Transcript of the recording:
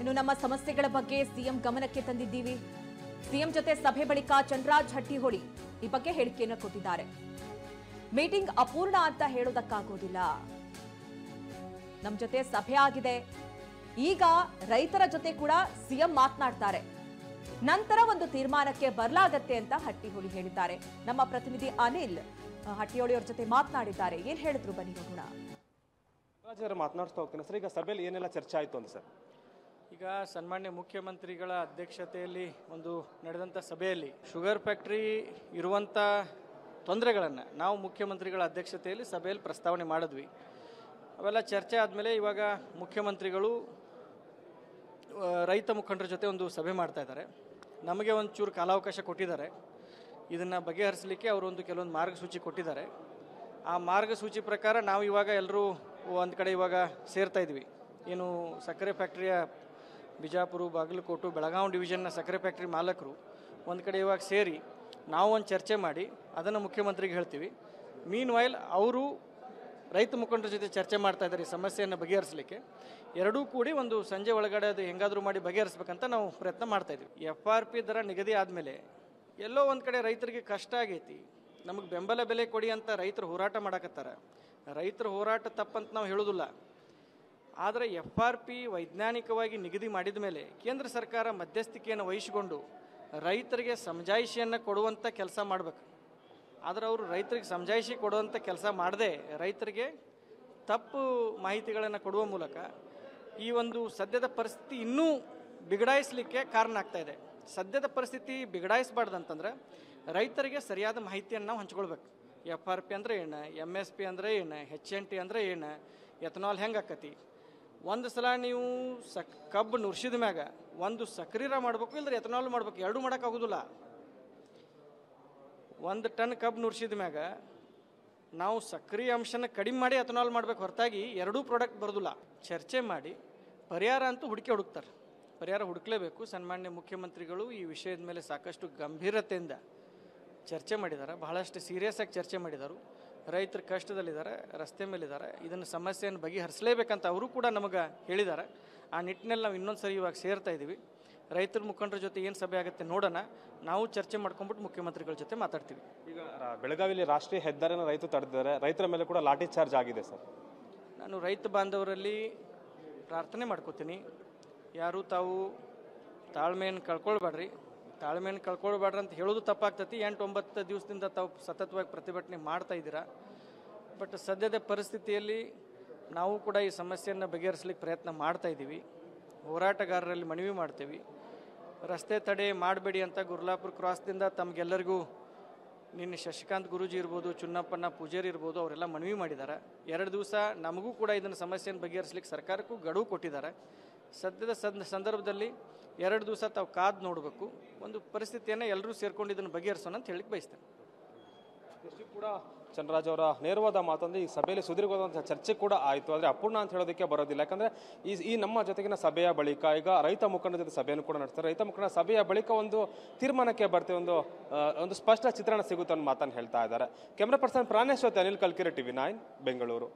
ಇನ್ನು ನಮ್ಮ ಸಮಸ್ಯೆಗಳ ಬಗ್ಗೆ ಸಿಎಂ ಗಮನಕ್ಕೆ ತಂದಿದ್ದೀವಿ. ಸಿಎಂ ಜೊತೆ ಸಭೆ ಬಳಿಕ ಚಂದ್ರರಾಜ್ ಹಟ್ಟಿಹೊಳಿ ಈ ಬಗ್ಗೆ ಹೇಳಿಕೆಯನ್ನು ಕೊಟ್ಟಿದ್ದಾರೆ. ಮೀಟಿಂಗ್ ಅಪೂರ್ಣ ಅಂತ ಹೇಳೋದಕ್ಕಾಗೋದಿಲ್ಲ. ನಮ್ಮ ಜೊತೆ ಸಭೆ ಆಗಿದೆ. ಈಗ ರೈತರ ಜೊತೆ ಕೂಡ ಸಿಎಂ ಮಾತನಾಡ್ತಾರೆ. ನಂತರ ಒಂದು ತೀರ್ಮಾನಕ್ಕೆ ಬರಲಾಗತ್ತೆ ಅಂತ ಹಟ್ಟಿಹೊಳಿ ಹೇಳಿದ್ದಾರೆ. ನಮ್ಮ ಪ್ರತಿನಿಧಿ ಅನಿಲ್ ಹಟ್ಟಿಹೊಳಿ ಅವರ ಜೊತೆ ಮಾತನಾಡಿದ್ದಾರೆ. ಏನ್ ಹೇಳಿದ್ರು ಬನ್ನಿ ನೋಡೋಣ. ಮಾತನಾಡ್ತಾ ಹೋಗ್ತೀನಿ ಸರ್. ಈಗ ಸಭೆಯಲ್ಲಿ ಏನೆಲ್ಲ ಚರ್ಚೆ ಆಯಿತು ಅಂತ ಸರ್? ಈಗ ಸನ್ಮಾನ್ಯ ಮುಖ್ಯಮಂತ್ರಿಗಳ ಅಧ್ಯಕ್ಷತೆಯಲ್ಲಿ ಒಂದು ನಡೆದಂಥ ಸಭೆಯಲ್ಲಿ ಶುಗರ್ ಫ್ಯಾಕ್ಟ್ರಿ ಇರುವಂಥ ತೊಂದರೆಗಳನ್ನು ನಾವು ಮುಖ್ಯಮಂತ್ರಿಗಳ ಅಧ್ಯಕ್ಷತೆಯಲ್ಲಿ ಸಭೆಯಲ್ಲಿ ಪ್ರಸ್ತಾವನೆ ಮಾಡಿದ್ವಿ. ಅವೆಲ್ಲ ಚರ್ಚೆ ಆದಮೇಲೆ ಇವಾಗ ಮುಖ್ಯಮಂತ್ರಿಗಳು ರೈತ ಮುಖಂಡರ ಜೊತೆ ಒಂದು ಸಭೆ ಮಾಡ್ತಾ ಇದ್ದಾರೆ. ನಮಗೆ ಒಂದು ಚೂರು ಕಾಲಾವಕಾಶ ಕೊಟ್ಟಿದ್ದಾರೆ. ಇದನ್ನು ಬಗೆಹರಿಸಲಿಕ್ಕೆ ಅವರು ಒಂದು ಕೆಲವೊಂದು ಮಾರ್ಗಸೂಚಿ ಕೊಟ್ಟಿದ್ದಾರೆ. ಆ ಮಾರ್ಗಸೂಚಿ ಪ್ರಕಾರ ನಾವು ಇವಾಗ ಎಲ್ಲರೂ ಒಂದು ಕಡೆ ಇವಾಗ ಸೇರ್ತಾ ಇದ್ವಿ. ಏನು ಸಕ್ಕರೆ ಫ್ಯಾಕ್ಟ್ರಿಯ ಬಿಜಾಪುರ, ಬಾಗಲಕೋಟೆ, ಬೆಳಗಾವಿ ಡಿವಿಷನ್ನ ಸಕ್ಕರೆ ಫ್ಯಾಕ್ಟ್ರಿ ಮಾಲಕರು ಒಂದು ಕಡೆ ಇವಾಗ ಸೇರಿ ನಾವು ಒಂದು ಚರ್ಚೆ ಮಾಡಿ ಅದನ್ನು ಮುಖ್ಯಮಂತ್ರಿಗೆ ಹೇಳ್ತೀವಿ. ಮೀನ್ ವೈಲ್ ಅವರು ರೈತ ಮುಖಂಡರ ಜೊತೆ ಚರ್ಚೆ ಮಾಡ್ತಾ ಇದ್ದಾರೆ ಈ ಸಮಸ್ಯೆಯನ್ನು ಬಗೆಹರಿಸಲಿಕ್ಕೆ. ಎರಡೂ ಕೂಡಿ ಒಂದು ಸಂಜೆ ಒಳಗಡೆ ಅದು ಹೆಂಗಾದರೂ ಮಾಡಿ ಬಗೆಹರಿಸ್ಬೇಕಂತ ನಾವು ಪ್ರಯತ್ನ ಮಾಡ್ತಾಯಿದ್ವಿ. FRP ದರ ನಿಗದಿ ಆದಮೇಲೆ ಎಲ್ಲೋ ಒಂದು ಕಡೆ ರೈತರಿಗೆ ಕಷ್ಟ ಆಗೈತಿ. ನಮಗೆ ಬೆಂಬಲ ಬೆಲೆ ಕೊಡಿ ಅಂತ ರೈತರು ಹೋರಾಟ ಮಾಡಕತ್ತಾರೆ. ರೈತರ ಹೋರಾಟ ತಪ್ಪಂತ ನಾವು ಹೇಳೋದಿಲ್ಲ. ಆದರೆ FRP ವೈಜ್ಞಾನಿಕವಾಗಿ ನಿಗದಿ ಮಾಡಿದ ಮೇಲೆ ಕೇಂದ್ರ ಸರ್ಕಾರ ಮಧ್ಯಸ್ಥಿಕೆಯನ್ನು ವಹಿಸಿಕೊಂಡು ರೈತರಿಗೆ ಸಮಜಾಯಿಷಿಯನ್ನು ಕೊಡುವಂಥ ಕೆಲಸ ಮಾಡಬೇಕು. ಆದರೆ ಅವರು ರೈತರಿಗೆ ಸಮಜಾಯಿಷಿ ಕೊಡುವಂಥ ಕೆಲಸ ಮಾಡದೆ ರೈತರಿಗೆ ತಪ್ಪು ಮಾಹಿತಿಗಳನ್ನು ಕೊಡುವ ಮೂಲಕ ಈ ಒಂದು ಸದ್ಯದ ಪರಿಸ್ಥಿತಿ ಇನ್ನೂ ಬಿಗಡಾಯಿಸಲಿಕ್ಕೆ ಕಾರಣ ಆಗ್ತಾ ಇದೆ. ಸದ್ಯದ ಪರಿಸ್ಥಿತಿ ಬಿಗಡಾಯಿಸಬಾರ್ದಂತಂದ್ರೆ ರೈತರಿಗೆ ಸರಿಯಾದ ಮಾಹಿತಿಯನ್ನು ನಾವು ಹಂಚ್ಕೊಳ್ಬೇಕು. FRP ಅಂದರೆ ಏನು, MSP ಅಂದರೆ ಏನು, HNT ಅಂದರೆ ಏನು, ಎಥನಾಲ್ ಹೆಂಗೆ ಆಕತಿ. ಒಂದು ಸಲ ನೀವು ಕಬ್ಬು ನುರ್ಸಿದ ಮ್ಯಾಗ ಒಂದು ಸಕ್ರೀರ ಮಾಡಬೇಕು, ಇಲ್ಲದ್ರೆ ಎಥನಾಲ್ ಮಾಡಬೇಕು. ಎರಡೂ ಮಾಡೋಕ್ಕಾಗೋದಿಲ್ಲ. 1 ಟನ್ ಕಬ್ಬು ನುರ್ಸಿದ ಮ್ಯಾಗ ನಾವು ಸಕ್ರಿಯ ಅಂಶನ ಕಡಿಮೆ ಮಾಡಿ ಎಥನಾಲ್ ಮಾಡಬೇಕು, ಹೊರತಾಗಿ ಎರಡೂ ಪ್ರಾಡಕ್ಟ್ ಬರೋದಿಲ್ಲ. ಚರ್ಚೆ ಮಾಡಿ ಪರಿಹಾರ ಅಂತೂ ಹುಡುಕ್ತಾರೆ. ಪರಿಹಾರ ಹುಡುಕ್ಲೇಬೇಕು. ಸನ್ಮಾನ್ಯ ಮುಖ್ಯಮಂತ್ರಿಗಳು ಈ ವಿಷಯದ ಮೇಲೆ ಸಾಕಷ್ಟು ಗಂಭೀರತೆಯಿಂದ ಚರ್ಚೆ ಮಾಡಿದ್ದಾರೆ. ಬಹಳಷ್ಟು ಸೀರಿಯಸ್ ಆಗಿ ಚರ್ಚೆ ಮಾಡಿದರು. ರೈತರು ಕಷ್ಟದಲ್ಲಿದ್ದಾರೆ, ರಸ್ತೆ ಮೇಲಿದ್ದಾರೆ. ಇದನ್ನು ಸಮಸ್ಯೆಯನ್ನು ಬಗೆಹರಿಸಲೇಬೇಕಂತ ಅವರು ಕೂಡ ನಮಗೆ ಹೇಳಿದ್ದಾರೆ. ಆ ನಿಟ್ಟಿನಲ್ಲಿ ನಾವು ಇನ್ನೊಂದು ಸರಿ ಇವಾಗ ಸೇರ್ತಾ ಇದ್ದೀವಿ. ರೈತರ ಮುಖಂಡರ ಜೊತೆ ಏನು ಸಭೆ ಆಗುತ್ತೆ ನೋಡೋಣ. ನಾವು ಚರ್ಚೆ ಮಾಡ್ಕೊಂಡ್ಬಿಟ್ಟು ಮುಖ್ಯಮಂತ್ರಿಗಳ ಜೊತೆ ಮಾತಾಡ್ತೀವಿ. ಈಗ ಬೆಳಗಾವಿಯಲ್ಲಿ ರಾಷ್ಟ್ರೀಯ ಹೆದ್ದಾರಿಯನ್ನು ರೈತರು ತಡೆದಿದ್ದಾರೆ. ರೈತರ ಮೇಲೆ ಕೂಡ ಲಾಠಿ ಚಾರ್ಜ್ ಆಗಿದೆ ಸರ್. ನಾನು ರೈತ ಬಾಂಧವರಲ್ಲಿ ಪ್ರಾರ್ಥನೆ ಮಾಡ್ಕೋತೀನಿ, ಯಾರು ತಾವು ತಾಳ್ಮೆಯನ್ನು ಕಳ್ಕೊಳ್ಬೇಡ್ರಿ ಅಂತ ಹೇಳೋದು ತಪ್ಪಾಗ್ತತಿ. 8-9 ದಿವಸದಿಂದ ತಾವು ಸತತವಾಗಿ ಪ್ರತಿಭಟನೆ ಮಾಡ್ತಾ ಇದ್ದೀರಾ. ಬಟ್ ಸದ್ಯದ ಪರಿಸ್ಥಿತಿಯಲ್ಲಿ ನಾವು ಕೂಡ ಈ ಸಮಸ್ಯೆಯನ್ನು ಬಗೆಹರಿಸಲಿಕ್ಕೆ ಪ್ರಯತ್ನ ಮಾಡ್ತಾ ಇದ್ದೀವಿ. ಹೋರಾಟಗಾರರಲ್ಲಿ ಮನವಿ ಮಾಡ್ತೀವಿ, ರಸ್ತೆ ತಡೆ ಮಾಡಬೇಡಿ ಅಂತ. ಗುರ್ಲಾಪುರ ಕ್ರಾಸ್ದಿಂದ ತಮಗೆಲ್ಲರಿಗೂ ನಿನ್ನೆ ಶಶಿಕಾಂತ್ ಗುರೂಜಿ ಇರ್ಬೋದು, ಚುನ್ನಪ್ಪನ ಪೂಜಾರಿ ಇರ್ಬೋದು, ಅವರೆಲ್ಲ ಮನವಿ ಮಾಡಿದ್ದಾರೆ. 2 ದಿವಸ ನಮಗೂ ಕೂಡ ಇದನ್ನು ಸಮಸ್ಯೆಯನ್ನು ಬಗೆಹರಿಸಲಿಕ್ಕೆ ಸರ್ಕಾರಕ್ಕೂ ಗಡುವು ಕೊಟ್ಟಿದ್ದಾರೆ. ಸದ್ಯದ ಸಂದರ್ಭದಲ್ಲಿ 2 ದಿವಸ ತಾವು ಕಾದು ನೋಡಬೇಕು. ಒಂದು ಪರಿಸ್ಥಿತಿಯನ್ನು ಎಲ್ಲರೂ ಸೇರ್ಕೊಂಡು ಇದನ್ನು ಬಗೆಹರಿಸೋಣ ಅಂತ ಹೇಳಿಕ್ಕೆ ಬಯಸ್ತೇನೆ. ಕೂಡ ಚಂದ್ರರಾಜ್ ಅವರ ನೇರವಾದ ಮಾತಂದ್ರೆ ಈ ಸಭೆಯಲ್ಲಿ ಸುದೀರ್ಘವಾದಂಥ ಚರ್ಚೆ ಕೂಡ ಆಯಿತು. ಆದರೆ ಅಪೂರ್ಣ ಅಂತ ಹೇಳೋದಕ್ಕೆ ಬರೋದಿಲ್ಲ. ಯಾಕಂದರೆ ಈ ನಮ್ಮ ಜೊತೆಗಿನ ಸಭೆಯ ಬಳಿಕ ಈಗ ರೈತ ಮುಖಂಡರ ಜೊತೆ ಸಭೆಯನ್ನು ಕೂಡ ನಡೆಸ್ತಾರೆ. ರೈತ ಮುಖಂಡರ ಸಭೆಯ ಬಳಿಕ ಒಂದು ತೀರ್ಮಾನಕ್ಕೆ ಬರ್ತೇವೆ, ಒಂದು ಸ್ಪಷ್ಟ ಚಿತ್ರಣ ಸಿಗುತ್ತೆ ಅನ್ನೋ ಮಾತನ್ನು ಹೇಳ್ತಾ ಇದ್ದಾರೆ. ಕ್ಯಾಮ್ರಾ ಪರ್ಸನ್ ಪ್ರಾಣೇಶ್ ಜೊತೆ ಅನಿಲ್ ಕಲ್ಕಿರೆ, TV9 ಬೆಂಗಳೂರು.